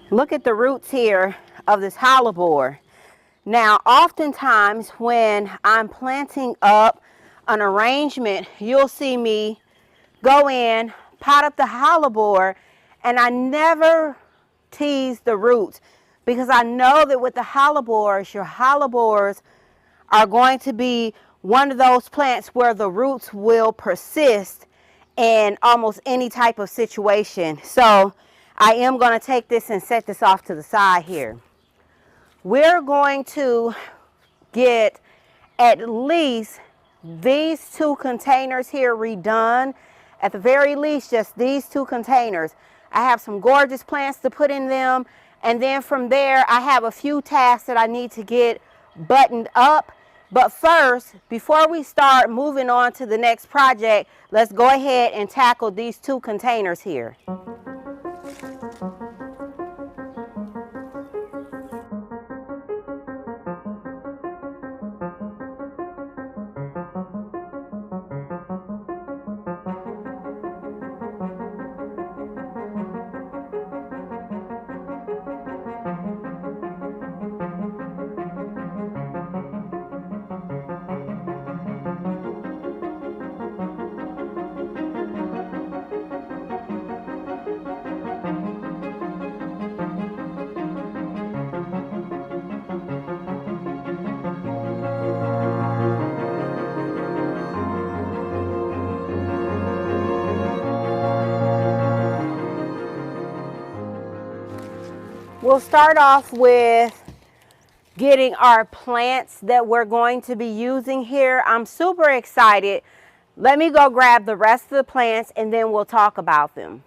Look at the roots here of this hellebore. Now, oftentimes when I'm planting up an arrangement, you'll see me go in, pot up the hellebore, and I never tease the roots because I know that with the hellebores, your hellebores are going to be one of those plants where the roots will persist in almost any type of situation. So I am going to take this and set this off to the side here. We're going to get at least these 2 containers here redone. At the very least, just these 2 containers. I have some gorgeous plants to put in them. And then from there, I have a few tasks that I need to get buttoned up. But first, before we start moving on to the next project, let's go ahead and tackle these 2 containers here. We'll start off with getting our plants that we're going to be using here. I'm super excited. Let me go grab the rest of the plants and then we'll talk about them.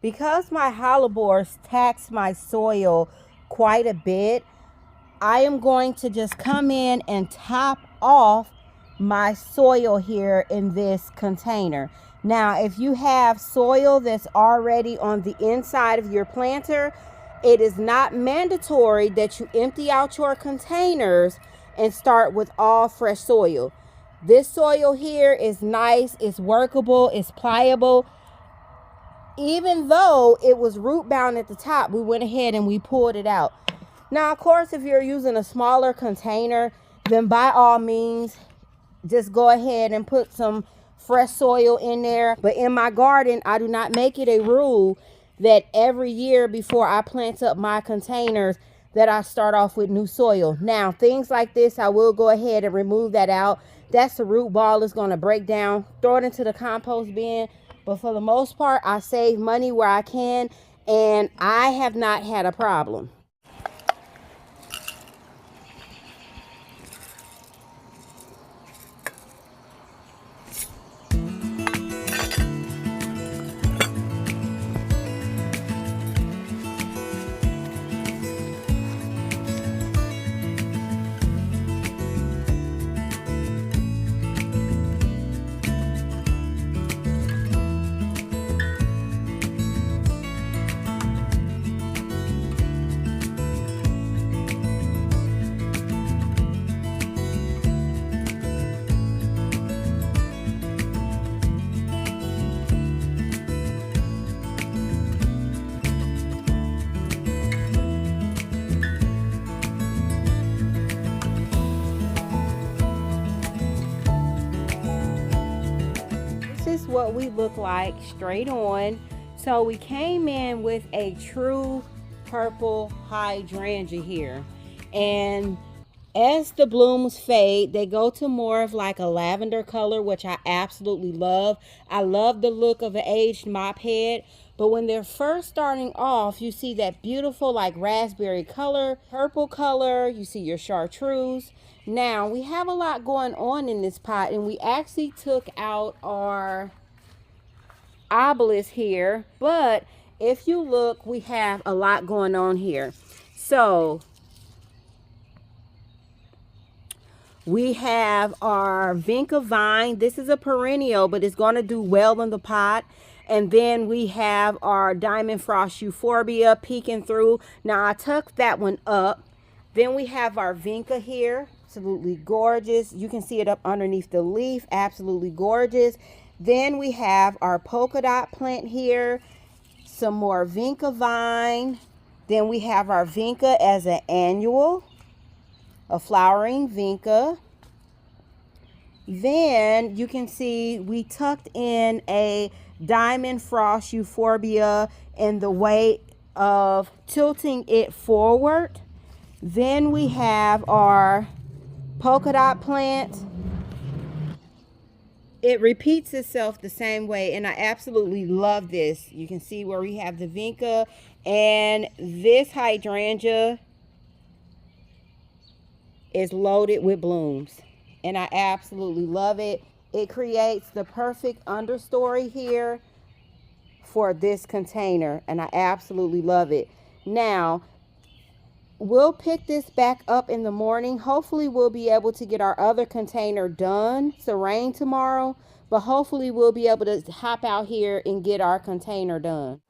Because my hellebores tax my soil quite a bit, I am going to just come in and top off my soil here in this container. Now, if you have soil that's already on the inside of your planter, it is not mandatory that you empty out your containers and start with all fresh soil. This soil here is nice, it's workable, it's pliable. Even though it was root bound at the top, we went ahead and we pulled it out. Now, of course, if you're using a smaller container, then by all means, just go ahead and put some fresh soil in there. But in my garden, I do not make it a rule that every year before I plant up my containers that I start off with new soil. Now, things like this, I will go ahead and remove that out. That's the root ball is going to break down. Throw it into the compost bin. But for the most part, I save money where I can, and I have not had a problem. what we look like straight on. So we came in with a true purple hydrangea here, and as the blooms fade, they go to more of like a lavender color, which I absolutely love. I love the look of an aged mop head. But when they're first starting off, you see that beautiful like raspberry color, purple color. You see your chartreuse. Now, we have a lot going on in this pot, and we actually took out our obelisk here. But if you look, we have a lot going on here. So we have our vinca vine. This is a perennial, but it's going to do well in the pot. And then we have our diamond frost euphorbia peeking through. Now, I tucked that one up. Then we have our vinca here. Absolutely gorgeous. You can see it up underneath the leaf. Absolutely gorgeous. Then we have our polka dot plant here. Some more vinca vine. Then we have our vinca as an annual, a flowering vinca. Then you can see we tucked in a diamond frost euphorbia in the way of tilting it forward. Then we have our polka dot plant. It repeats itself the same way, and I absolutely love this. You can see where we have the vinca, and this hydrangea is loaded with blooms, and I absolutely love it. It creates the perfect understory here for this container, and I absolutely love it. Now, we'll pick this back up in the morning. Hopefully we'll be able to get our other container done. It's rain tomorrow, but hopefully we'll be able to hop out here and get our container done.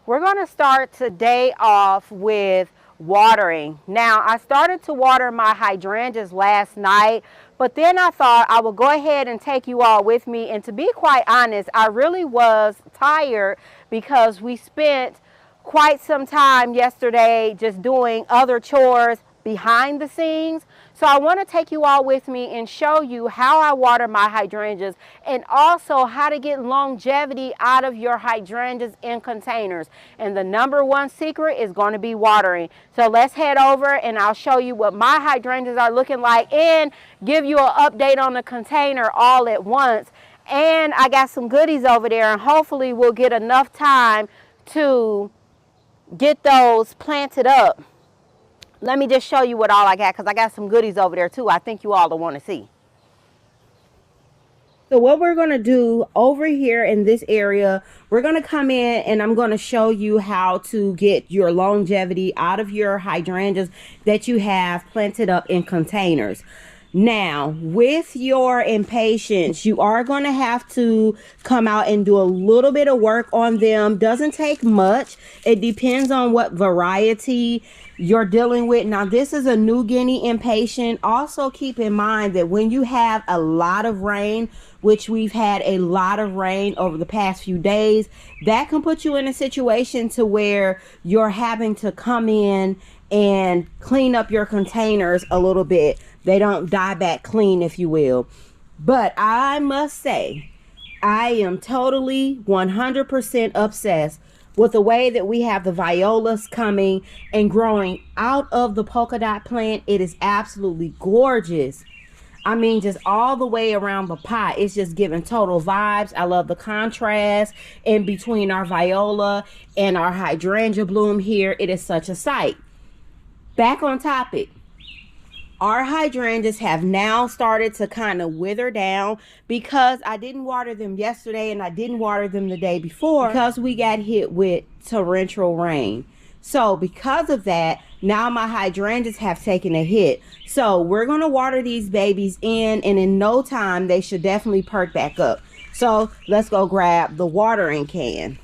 We're going to start today off with watering. Now, I started to water my hydrangeas last night, but then I thought I would go ahead and take you all with me. And to be quite honest, I really was tired because we spent quite some time yesterday just doing other chores behind the scenes. So I want to take you all with me and show you how I water my hydrangeas, and also how to get longevity out of your hydrangeas in containers. And the number one secret is going to be watering. So let's head over and I'll show you what my hydrangeas are looking like and give you an update on the container all at once. And I got some goodies over there, and hopefully we'll get enough time to get those planted up. Let me just show you what all I got, because I got some goodies over there too I think you all will want to see. So what we're going to do over here in this area, we're going to come in and I'm going to show you how to get your longevity out of your hydrangeas that you have planted up in containers. Now, with your impatiens, you are going to have to come out and do a little bit of work on them. Doesn't take much. It depends on what variety you're dealing with. Now, this is a New Guinea impatient. Also, keep in mind that when you have a lot of rain, which we've had a lot of rain over the past few days, that can put you in a situation to where you're having to come in and clean up your containers a little bit. They don't die back clean, if you will. But I must say, I am totally 100% obsessed with the way that we have the violas coming and growing out of the polka dot plant. It is absolutely gorgeous. I mean, just all the way around the pot, it's just giving total vibes. I love the contrast in between our viola and our hydrangea bloom here. It is such a sight. Back on topic. Our hydrangeas have now started to kind of wither down because I didn't water them yesterday and I didn't water them the day before because we got hit with torrential rain. So because of that, now my hydrangeas have taken a hit. So we're going to water these babies in, and in no time they should definitely perk back up. So let's go grab the watering can.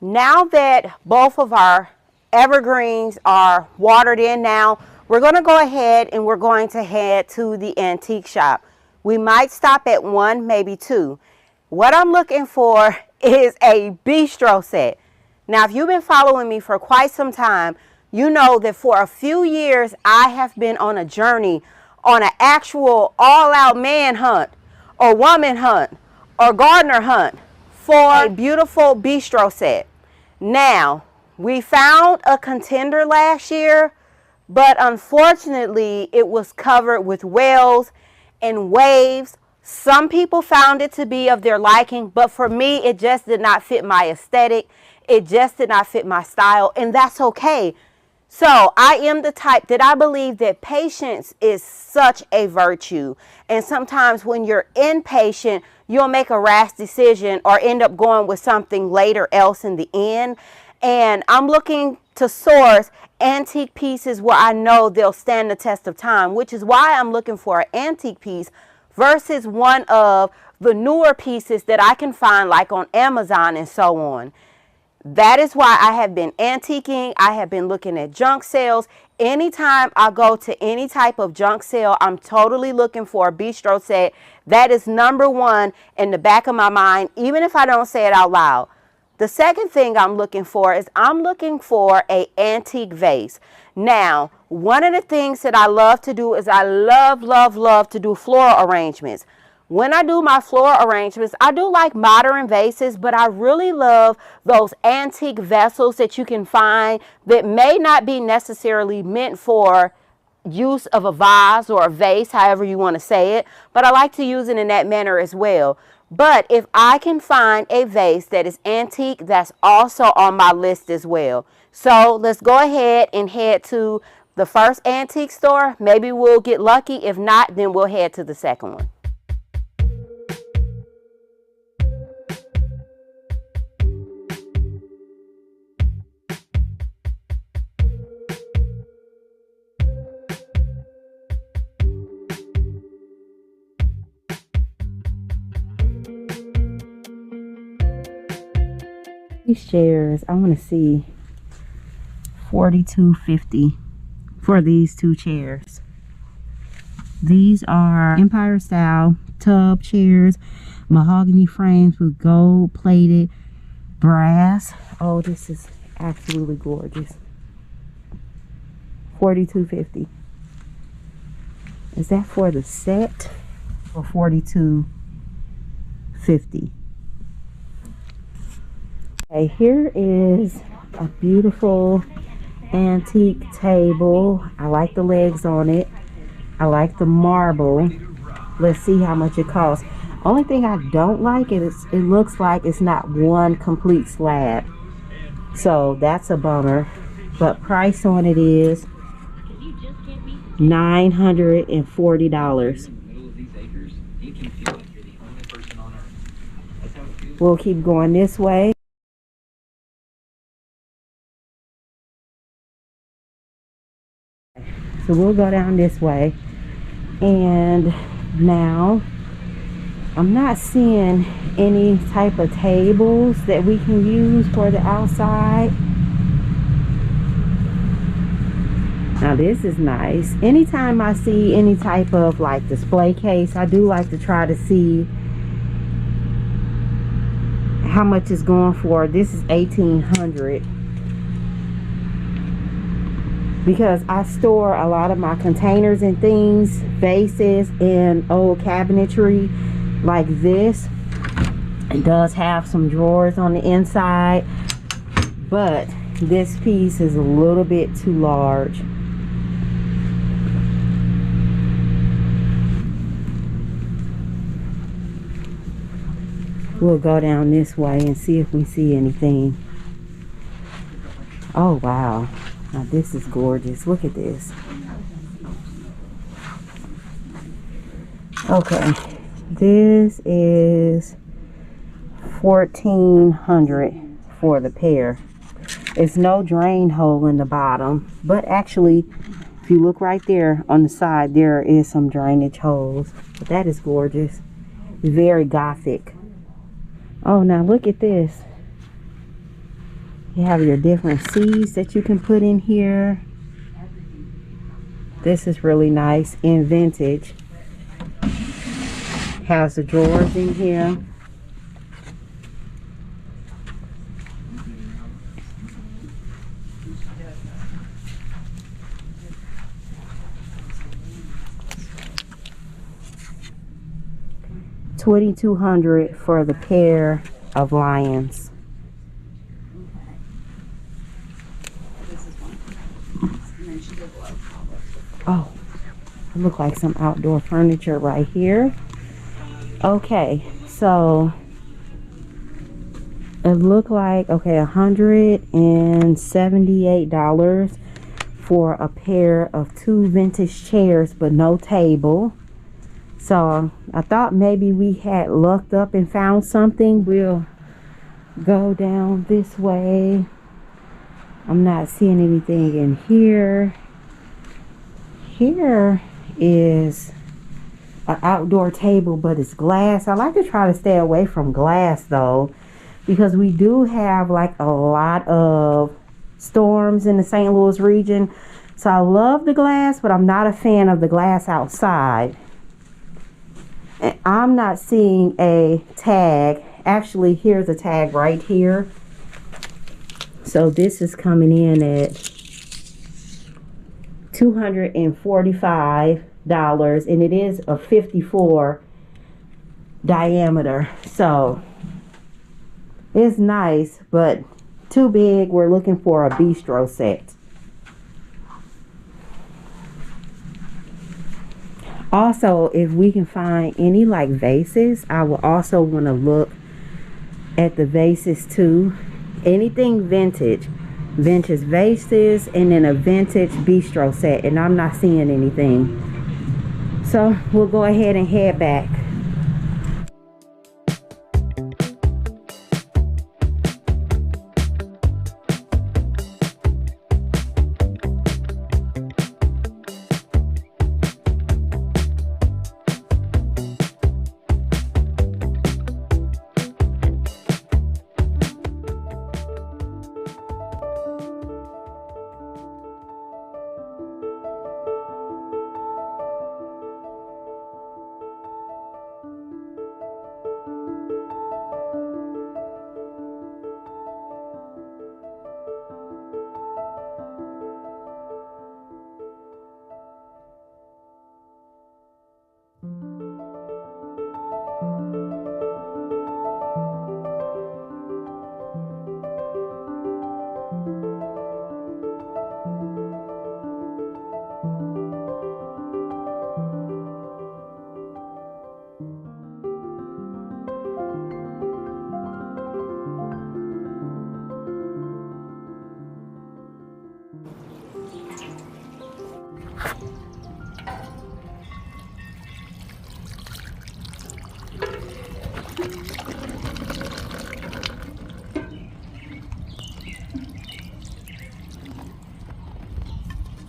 Now that both of our evergreens are watered in now, we're going to go ahead and we're going to head to the antique shop. We might stop at one, maybe two. What I'm looking for is a bistro set. Now, if you've been following me for quite some time, you know that for a few years, I have been on a journey, on an actual all-out man hunt or woman hunt or gardener hunt for a beautiful bistro set. Now, we found a contender last year, but unfortunately, it was covered with wells and waves. Some people found it to be of their liking, but for me, it just did not fit my aesthetic. It just did not fit my style, and that's okay. So I am the type that I believe that patience is such a virtue. And sometimes when you're impatient, you'll make a rash decision or end up going with something later else in the end. And I'm looking to source antique pieces where I know they'll stand the test of time, which is why I'm looking for an antique piece versus one of the newer pieces that I can find like on Amazon and so on. That is why I have been antiquing. I have been looking at junk sales. Anytime I go to any type of junk sale, I'm totally looking for a bistro set. That is number one in the back of my mind, even if I don't say it out loud. The second thing I'm looking for is I'm looking for an antique vase. Now, one of the things that I love to do is I love to do floral arrangements. When I do my floral arrangements, I do like modern vases, but I really love those antique vessels that you can find that may not be necessarily meant for use of a vase or a vase, however you want to say it, but I like to use it in that manner as well. But if I can find a vase that is antique, that's also on my list as well. So let's go ahead and head to the first antique store. Maybe we'll get lucky. If not, then we'll head to the second one. These chairs, I want to see $42.50 for these two chairs. These are Empire style tub chairs, mahogany frames with gold plated brass. Oh, this is absolutely gorgeous. $42.50. Is that for the set or $42.50? Okay, here is a beautiful antique table. I like the legs on it. I like the marble. Let's see how much it costs. Only thing I don't like is it looks like it's not one complete slab. So that's a bummer. But price on it is $940. We'll keep going this way. So we'll go down this way, and now I'm not seeing any type of tables that we can use for the outside. Now this is nice. Anytime I see any type of like display case, I do like to try to see how much it's going for. This is $1,800. Because I store a lot of my containers and things, vases, and old cabinetry like this. It does have some drawers on the inside, but this piece is a little bit too large. We'll go down this way and see if we see anything. Oh wow. Now this is gorgeous. Look at this. Okay, this is $1,400 for the pair. It's no drain hole in the bottom, but actually, if you look right there on the side, there is some drainage holes. But that is gorgeous. Very gothic. Oh, now look at this. You have your different seeds that you can put in here. This is really nice and vintage. Has the drawers in here. $2,200 for the pair of lions. Oh, it look like some outdoor furniture right here. Okay, so it looked like, okay, $178 for a pair of 2 vintage chairs, but no table. So I thought maybe we had lucked up and found something. We'll go down this way. I'm not seeing anything in here. Here is an outdoor table, but it's glass. I like to try to stay away from glass though, because we do have like a lot of storms in the St. Louis region. So I love the glass, but I'm not a fan of the glass outside. And I'm not seeing a tag. Actually, here's a tag right here. So this is coming in at $245, and it is a 54 diameter. So it's nice, but too big. We're looking for a bistro set. Also, if we can find any like vases, I will also want to look at the vases too. Anything vintage vases, and then a vintage bistro set, and I'm not seeing anything. So we'll go ahead and head back.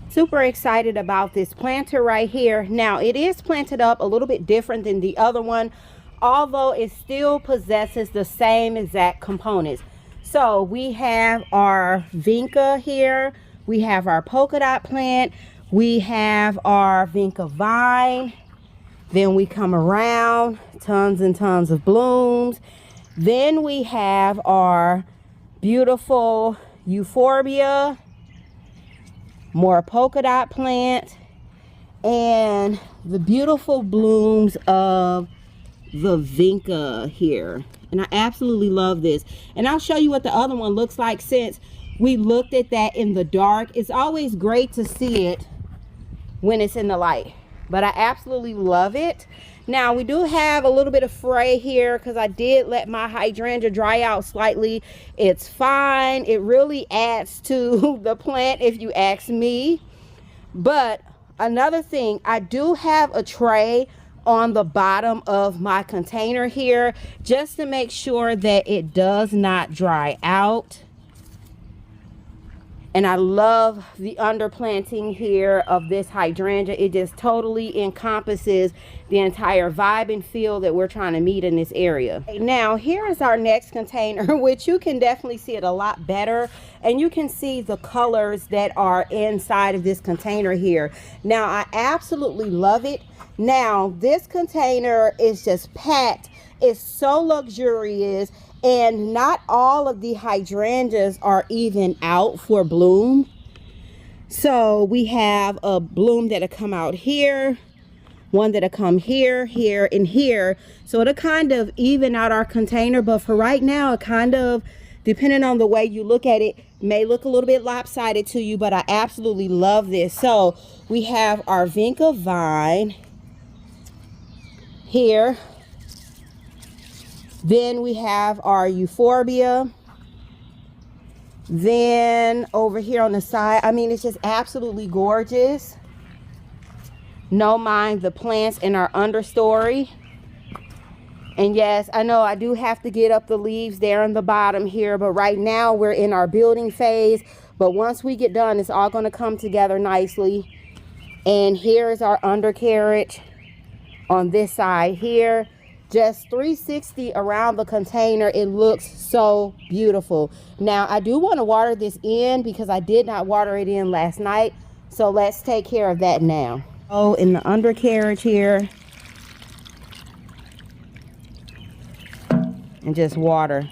Super excited about this planter right here. Now it is planted up a little bit different than the other one, although it still possesses the same exact components. So we have our vinca here, we have our polka dot plant, we have our vinca vine, then we come around, tons and tons of blooms, then we have our beautiful euphorbia, more polka dot plant, and the beautiful blooms of the vinca here. And I absolutely love this, and I'll show you what the other one looks like since we looked at that in the dark. It's always great to see it when it's in the light, but I absolutely love it. Now we do have a little bit of fray here because I did let my hydrangea dry out slightly. It's fine. It really adds to the plant if you ask me. But another thing, I do have a tray on the bottom of my container here just to make sure that it does not dry out. And I love the underplanting here of this hydrangea. It just totally encompasses the entire vibe and feel that we're trying to meet in this area. Now, here is our next container, which you can definitely see it a lot better. And you can see the colors that are inside of this container here. Now, I absolutely love it. Now, this container is just packed. It's so luxurious. And not all of the hydrangeas are even out for bloom. So we have a bloom that'll come out here, one that'll come here, here, and here. So it'll kind of even out our container. But for right now, it kind of, depending on the way you look at it, may look a little bit lopsided to you. But I absolutely love this. So we have our vinca vine here. Then we have our euphorbia. Then over here on the side, I mean, it's just absolutely gorgeous. No mind the plants in our understory. And yes, I know I do have to get up the leaves there on the bottom here, but right now we're in our building phase. But once we get done, it's all going to come together nicely. And here's our undercarriage on this side here. Just 360 around the container. It looks so beautiful. Now, I do want to water this in because I did not water it in last night. So let's take care of that now. Oh, in the undercarriage here. And just water.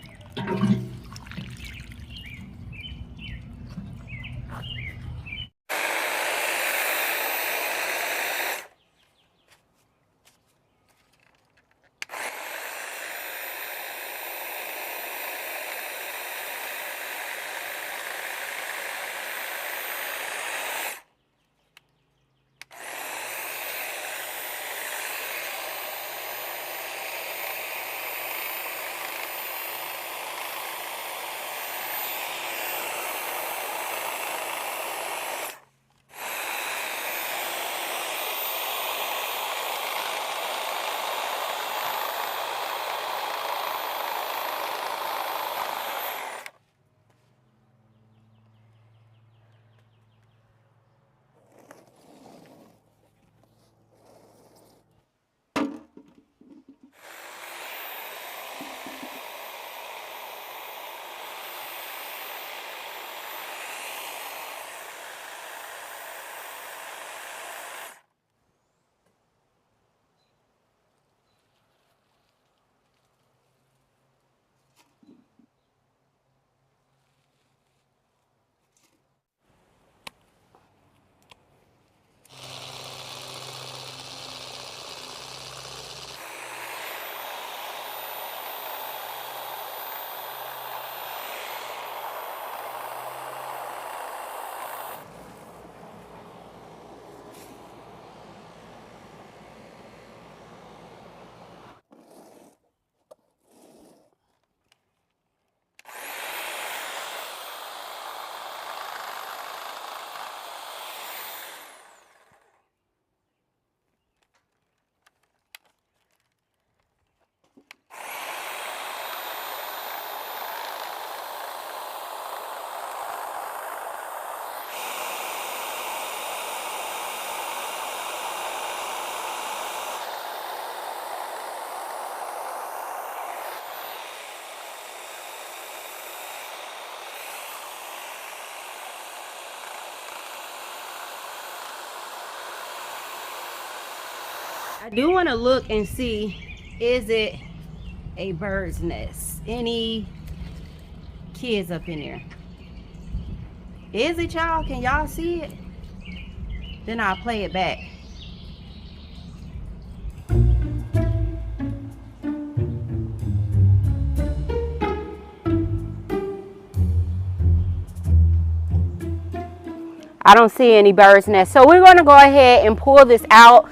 I do want to look and see, is it a bird's nest? Any kids up in there? Is it, y'all? Can y'all see it? Then I'll play it back. I don't see any bird's nest. So we're going to go ahead and pull this out.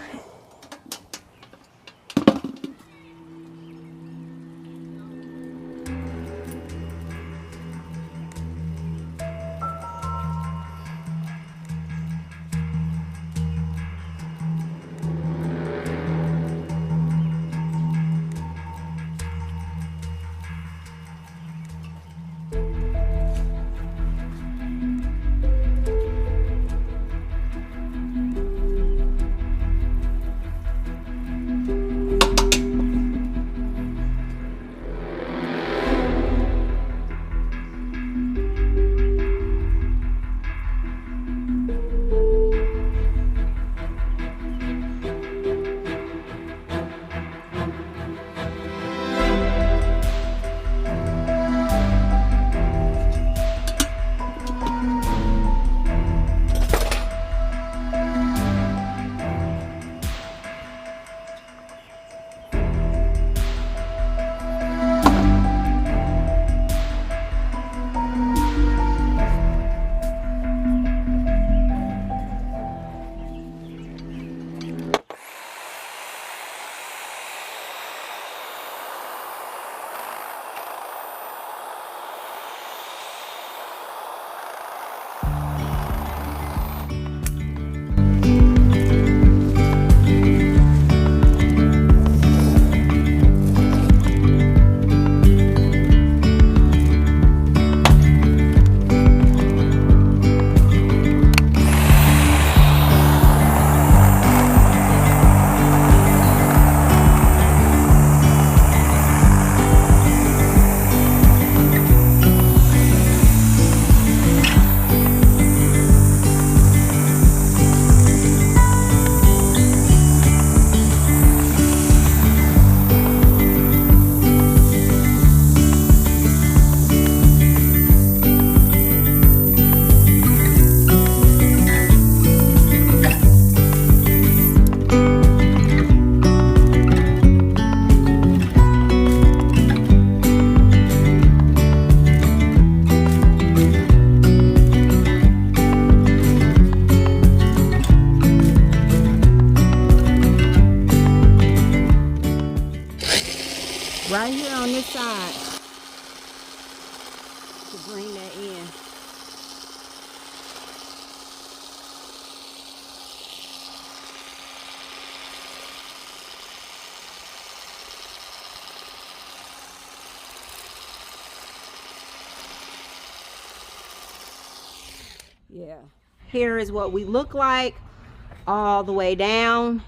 Yeah. Here is what we look like all the way down.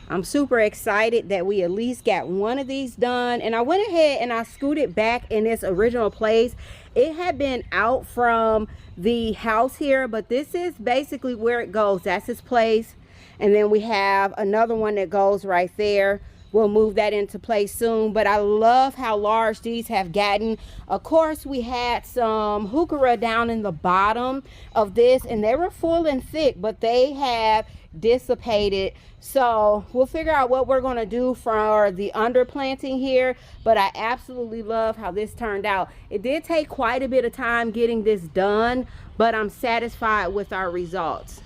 I'm super excited that we at least got one of these done. And I went ahead and I scooted back in its original place. It had been out from the house here, but this is basically where it goes. That's its place. And then we have another one that goes right there. We'll move that into place soon, but I love how large these have gotten. Of course, we had some heuchera down in the bottom of this, and they were full and thick, but they have dissipated. So we'll figure out what we're going to do for the underplanting here, but I absolutely love how this turned out. It did take quite a bit of time getting this done, but I'm satisfied with our results.